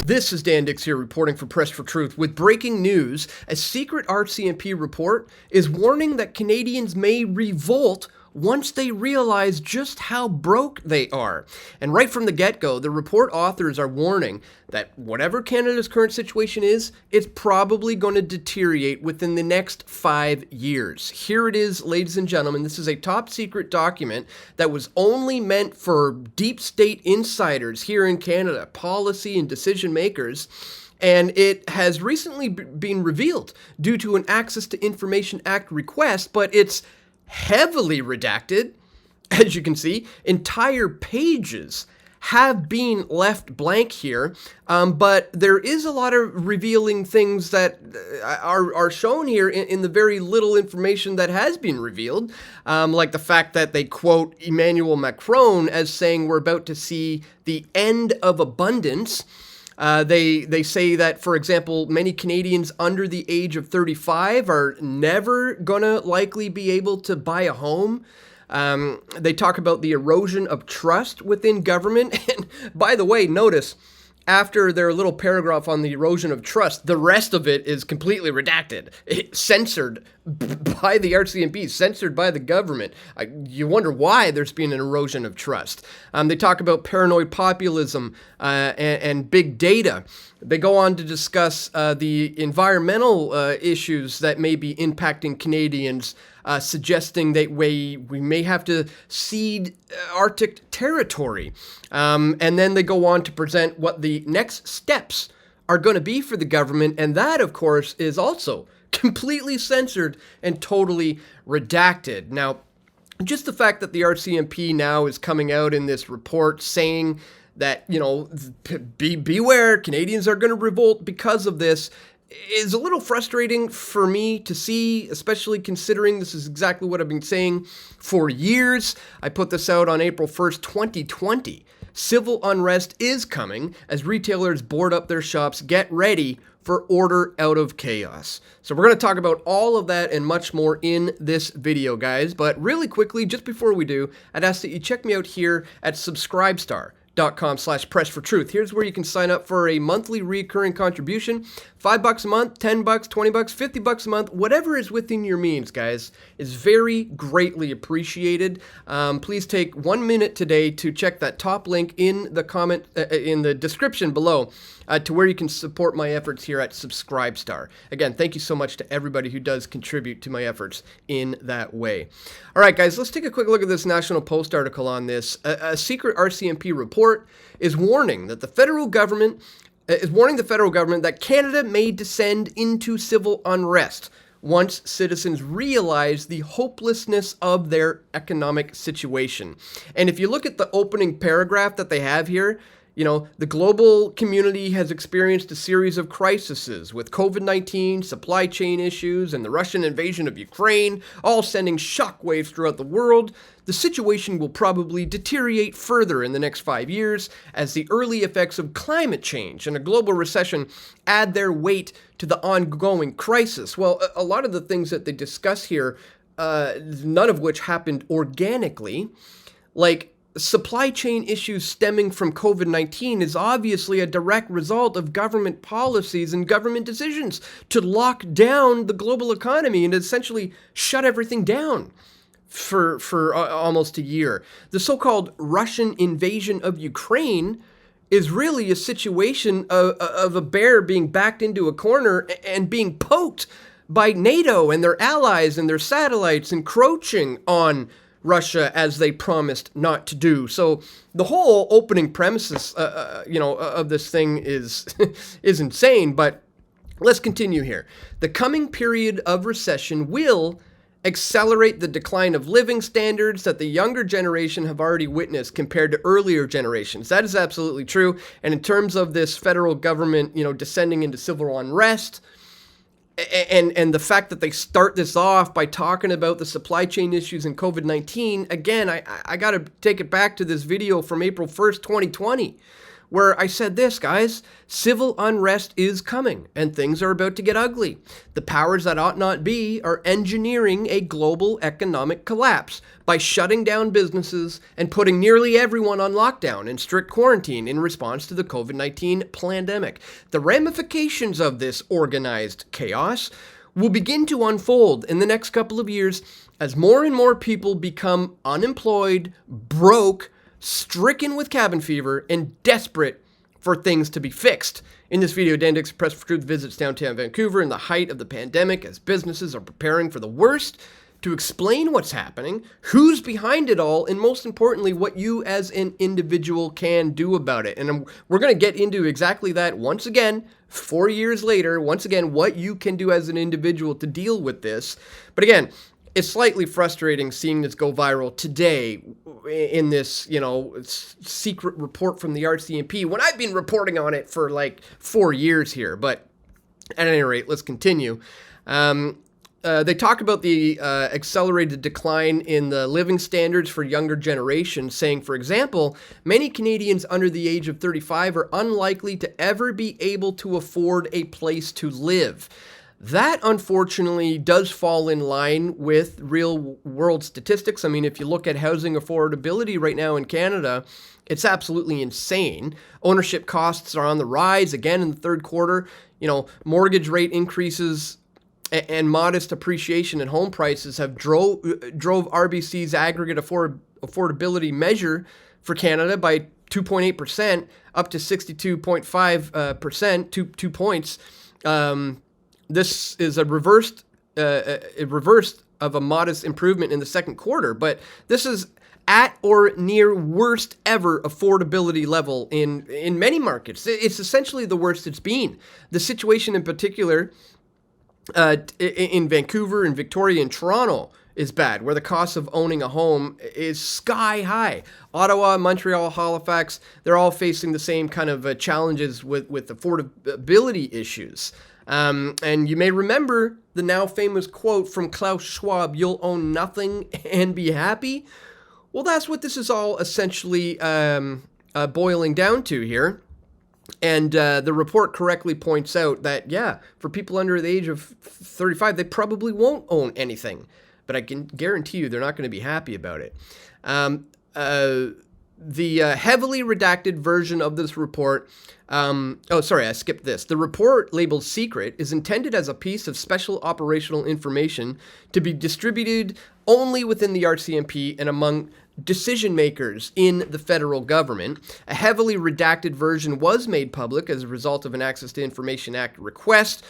This is Dan Dicks here reporting for Press for Truth with breaking news. A secret RCMP report is warning that Canadians may revolt once they realize just how broke they are. And right from the get-go, the report authors are warning that whatever Canada's current situation is, it's probably going to deteriorate within the next 5 years. Here it is, ladies and gentlemen. This is a top secret document that was only meant for deep state insiders here in Canada, policy and decision makers. And it has recently been revealed due to an Access to Information Act request, but it's heavily redacted. As you can see, entire pages have been left blank here, but there is a lot of revealing things that are shown here in the very little information that has been revealed, like the fact that they quote Emmanuel Macron as saying we're about to see the end of abundance. They say that, for example, many Canadians under the age of 35 are never gonna likely be able to buy a home. They talk about the erosion of trust within government. And by the way, notice, after their little paragraph on the erosion of trust, the rest of it is completely redacted, censored by the RCMP, censored by the government. You wonder why there's been an erosion of trust. They talk about paranoid populism and big data. They go on to discuss the environmental issues that may be impacting Canadians, suggesting that we may have to cede Arctic territory. And then they go on to present what the next steps are going to be for the government. And that, of course, is also completely censored and totally redacted. Now, just the fact that the RCMP now is coming out in this report saying that, you know, beware, Canadians are going to revolt because of this, is a little frustrating for me to see, especially considering this is exactly what I've been saying for years. I put this out on April 1st, 2020. Civil unrest is coming as retailers board up their shops. Get ready for order out of chaos. So we're going to talk about all of that and much more in this video, guys. But really quickly, just before we do, I'd ask that you check me out here at subscribestar.com/pressfortruth. Here's where you can sign up for a monthly recurring contribution. $5 a month, $10, $20, $50 a month, whatever is within your means, guys, is very greatly appreciated. Please take 1 minute today to check that top link in the comment, in the description below, to where you can support my efforts here at Subscribestar. Again, thank you so much to everybody who does contribute to my efforts in that way. All right, guys, let's take a quick look at this National Post article on this. A secret RCMP report is warning that the federal government that Canada may descend into civil unrest once citizens realize the hopelessness of their economic situation. And if you look at the opening paragraph that they have here, you know, the global community has experienced a series of crises with COVID-19, supply chain issues, and the Russian invasion of Ukraine, all sending shockwaves throughout the world. The situation will probably deteriorate further in the next 5 years as the early effects of climate change and a global recession add their weight to the ongoing crisis. Well, a lot of the things that they discuss here, none of which happened organically, like supply chain issues stemming from COVID-19 is obviously a direct result of government policies and government decisions to lock down the global economy and essentially shut everything down for almost a year. The so-called Russian invasion of Ukraine is really a situation of a bear being backed into a corner and being poked by NATO and their allies and their satellites encroaching on Russia as they promised not to do. So the whole opening premises, of this thing is is insane. But let's continue here. The coming period of recession will accelerate the decline of living standards that the younger generation have already witnessed compared to earlier generations. That is absolutely true. And in terms of this federal government, descending into civil unrest, and the fact that they start this off by talking about the supply chain issues and COVID-19, again, I got to take it back to this video from April 1st, 2020, where I said this, guys: civil unrest is coming and things are about to get ugly. The powers that ought not be are engineering a global economic collapse by shutting down businesses and putting nearly everyone on lockdown and strict quarantine in response to the COVID-19 pandemic. The ramifications of this organized chaos will begin to unfold in the next couple of years as more and more people become unemployed, broke, stricken with cabin fever, and desperate for things to be fixed. In this video, Dan Dicks, Press for Truth, visits downtown Vancouver in the height of the pandemic as businesses are preparing for the worst, to explain what's happening, who's behind it all, and most importantly, what you as an individual can do about it. And we're going to get into exactly that once again, 4 years later, once again, what you can do as an individual to deal with this. But again, it's slightly frustrating seeing this go viral today in this, secret report from the RCMP when I've been reporting on it for like 4 years here. But at any rate, let's continue. They talk about the accelerated decline in the living standards for younger generations, saying, for example, many Canadians under the age of 35 are unlikely to ever be able to afford a place to live. That, unfortunately, does fall in line with real-world statistics. I mean, if you look at housing affordability right now in Canada, it's absolutely insane. Ownership costs are on the rise again in the third quarter. Mortgage rate increases and modest appreciation in home prices have drove RBC's aggregate affordability measure for Canada by 2.8% up to 62.5%, 2 points. This is a reverse of a modest improvement in the second quarter, but this is at or near worst ever affordability level in many markets. It's essentially the worst it's been. The situation in particular in Vancouver and Victoria and Toronto is bad, where the cost of owning a home is sky high. Ottawa, Montreal, Halifax, they're all facing the same kind of challenges with affordability issues. And you may remember the now famous quote from Klaus Schwab, "You'll own nothing and be happy." Well, that's what this is all essentially boiling down to here. And the report correctly points out that, for people under the age of 35, they probably won't own anything. But I can guarantee you they're not going to be happy about it. The heavily redacted version of this report, I skipped this. The report, labeled secret, is intended as a piece of special operational information to be distributed only within the RCMP and among decision makers in the federal government. A heavily redacted version was made public as a result of an Access to Information Act request,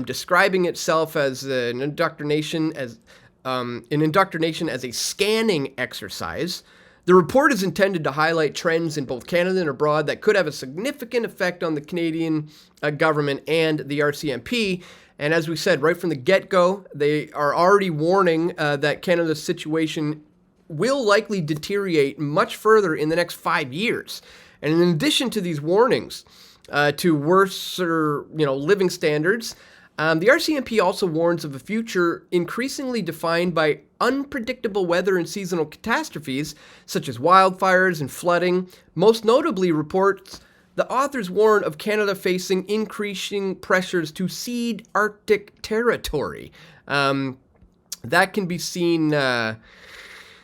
describing itself as an indoctrination as a scanning exercise. The report is intended to highlight trends in both Canada and abroad that could have a significant effect on the Canadian government and the RCMP. And as we said right from the get-go, they are already warning that Canada's situation will likely deteriorate much further in the next 5 years. And in addition to these warnings to worse living standards, the RCMP also warns of a future increasingly defined by unpredictable weather and seasonal catastrophes, such as wildfires and flooding. Most notably, reports the authors warn of Canada facing increasing pressures to cede Arctic territory. That can be seen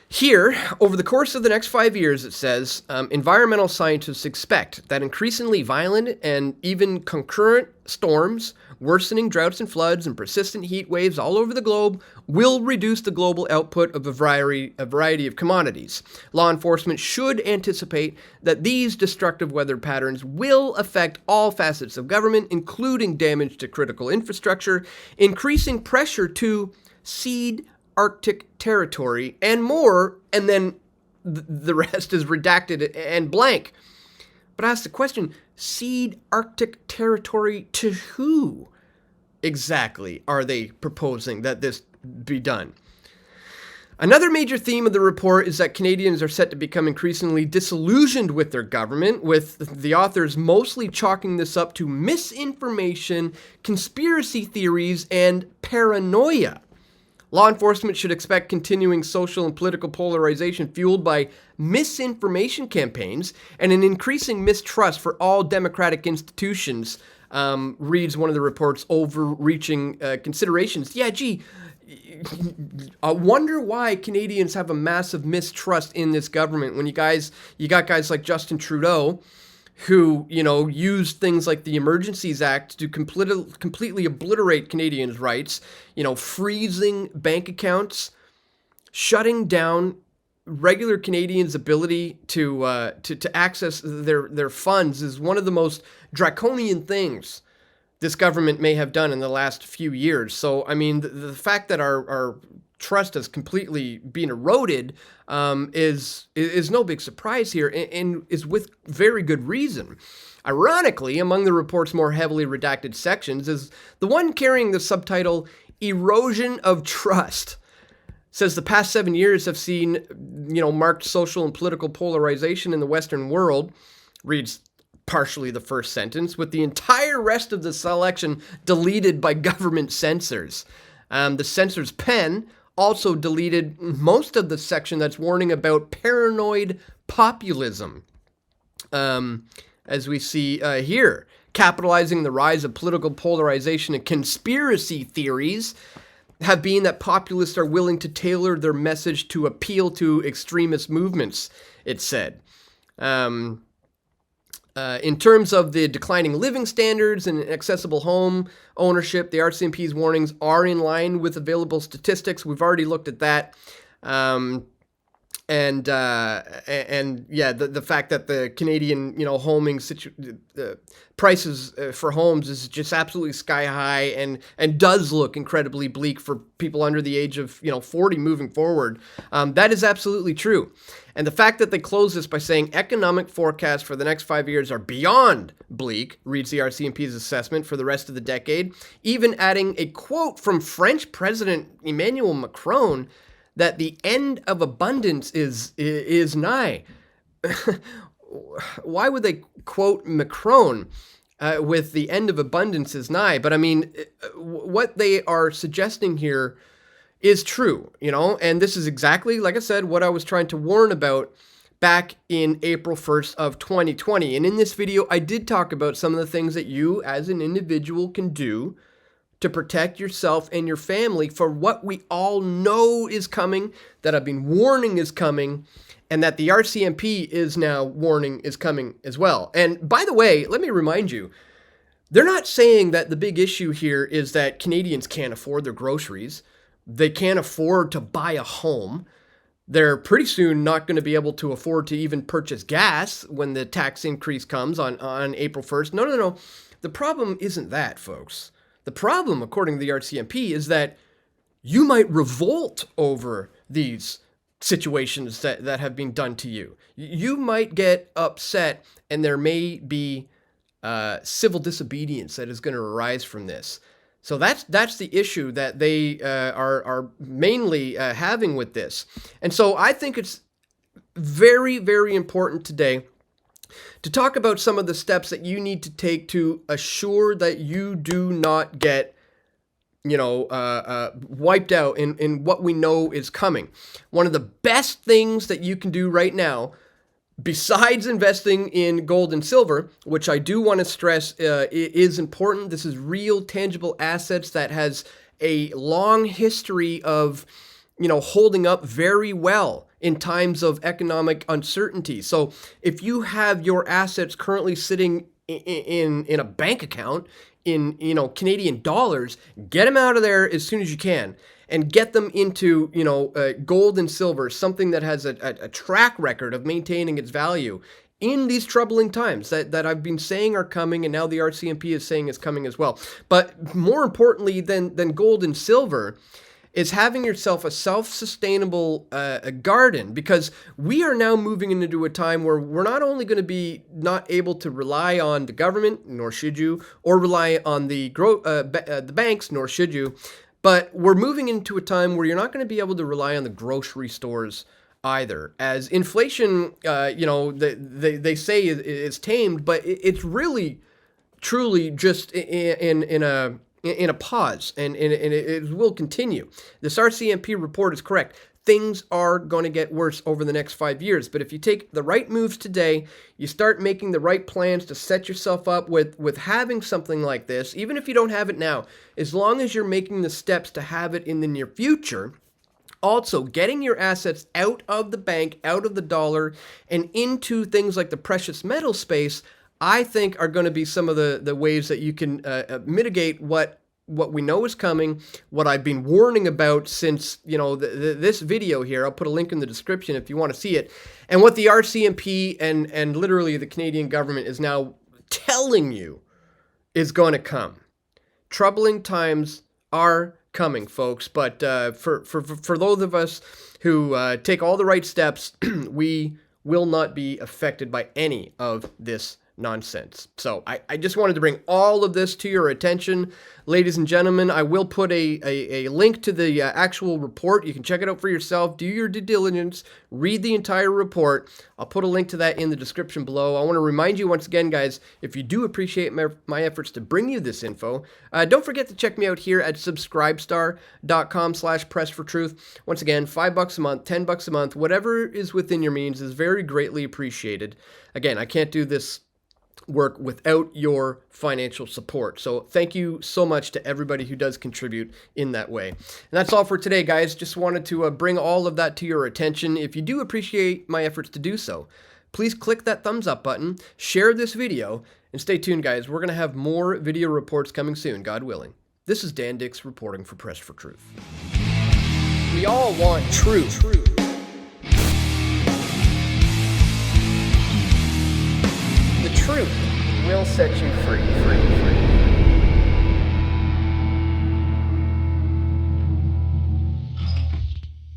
here. Over the course of the next 5 years, it says, environmental scientists expect that increasingly violent and even concurrent storms, worsening droughts and floods, and persistent heat waves all over the globe will reduce the global output of a variety of commodities. Law enforcement should anticipate that these destructive weather patterns will affect all facets of government, including damage to critical infrastructure, increasing pressure to cede Arctic territory, and more, and then the rest is redacted and blank. But I ask the question, cede Arctic territory to who exactly are they proposing that this be done? Another major theme of the report is that Canadians are set to become increasingly disillusioned with their government, with the authors mostly chalking this up to misinformation, conspiracy theories, and paranoia. Law enforcement should expect continuing social and political polarization fueled by misinformation campaigns and an increasing mistrust for all democratic institutions, reads one of the report's overreaching considerations. Yeah, gee, I wonder why Canadians have a massive mistrust in this government when you got guys like Justin Trudeau, who, used things like the Emergencies Act to completely obliterate Canadians' rights, freezing bank accounts, shutting down regular Canadians' ability to access their funds is one of the most draconian things this government may have done in the last few years. So, I mean, the fact that our trust has completely been eroded is no big surprise here, and is with very good reason. Ironically, among the report's more heavily redacted sections is the one carrying the subtitle Erosion of Trust. Says the past 7 years have seen, marked social and political polarization in the Western world, reads partially the first sentence, with the entire rest of the selection deleted by government censors. The censor's pen also deleted most of the section that's warning about paranoid populism. As we see here, capitalizing the rise of political polarization and conspiracy theories have been that populists are willing to tailor their message to appeal to extremist movements, it said. In terms of the declining living standards and accessible home ownership, the RCMP's warnings are in line with available statistics. We've already looked at that. And yeah, the fact that the Canadian, homing prices for homes is just absolutely sky high and does look incredibly bleak for people under the age of, 40 moving forward. That is absolutely true. And the fact that they close this by saying economic forecasts for the next 5 years are beyond bleak, reads the RCMP's assessment for the rest of the decade, even adding a quote from French President Emmanuel Macron that the end of abundance is nigh. Why would they quote Macron with the end of abundance is nigh? But I mean, what they are suggesting here is true, and this is exactly, like I said, what I was trying to warn about back in April 1st of 2020. And in this video, I did talk about some of the things that you as an individual can do to protect yourself and your family for what we all know is coming, that I've been warning is coming, and that the RCMP is now warning is coming as well. And by the way, let me remind you, they're not saying that the big issue here is that Canadians can't afford their groceries. They can't afford to buy a home. They're pretty soon not going to be able to afford to even purchase gas when the tax increase comes on April 1st. No. The problem isn't that, folks. The problem, according to the RCMP, is that you might revolt over these situations that have been done to you. You might get upset, and there may be civil disobedience that is going to arise from this. So that's the issue that they are mainly having with this. And so I think it's very, very important today to talk about some of the steps that you need to take to assure that you do not get, wiped out in what we know is coming. One of the best things that you can do right now, besides investing in gold and silver, which I do want to stress is important. This is real, tangible assets that has a long history of, holding up very well in times of economic uncertainty. So if you have your assets currently sitting in a bank account in, Canadian dollars, get them out of there as soon as you can and get them into, gold and silver, something that has a track record of maintaining its value in these troubling times that I've been saying are coming, and now the RCMP is saying is coming as well. But more importantly than gold and silver is having yourself a self-sustainable garden, because we are now moving into a time where we're not only going to be not able to rely on the government, nor should you, or rely on the banks, nor should you, but we're moving into a time where you're not going to be able to rely on the grocery stores either. As inflation, they say is tamed, but it's really, truly just in in a pause, and it will continue. This RCMP report is correct. Things are going to get worse over the next 5 years. But if you take the right moves today, you start making the right plans to set yourself up with having something like this, even if you don't have it now, as long as you're making the steps to have it in the near future. Also, getting your assets out of the bank, out of the dollar, and into things like the precious metal space, I think are going to be some of the ways that you can mitigate what we know is coming, what I've been warning about since, this video here. I'll put a link in the description if you want to see it, and what the RCMP and literally the Canadian government is now telling you is going to come. Troubling times are coming, folks, but for those of us who take all the right steps, we will not be affected by any of this nonsense. So I just wanted to bring all of this to your attention, ladies and gentlemen. I will put a link to the actual report. You can check it out for yourself. Do your due diligence. Read the entire report. I'll put a link to that in the description below. I want to remind you once again, guys, if you do appreciate my efforts to bring you this info, don't forget to check me out here at subscribestar.com/pressfortruth. Once again, $5 a month, $10 a month, whatever is within your means is very greatly appreciated. Again, I can't do this work without your financial support. So thank you so much to everybody who does contribute in that way. And that's all for today, guys. Just wanted to bring all of that to your attention. If you do appreciate my efforts to do so, please click that thumbs up button, share this video, and stay tuned, guys. We're going to have more video reports coming soon, God willing. This is Dan Dicks reporting for Press for Truth. We all want truth. The truth will set you free.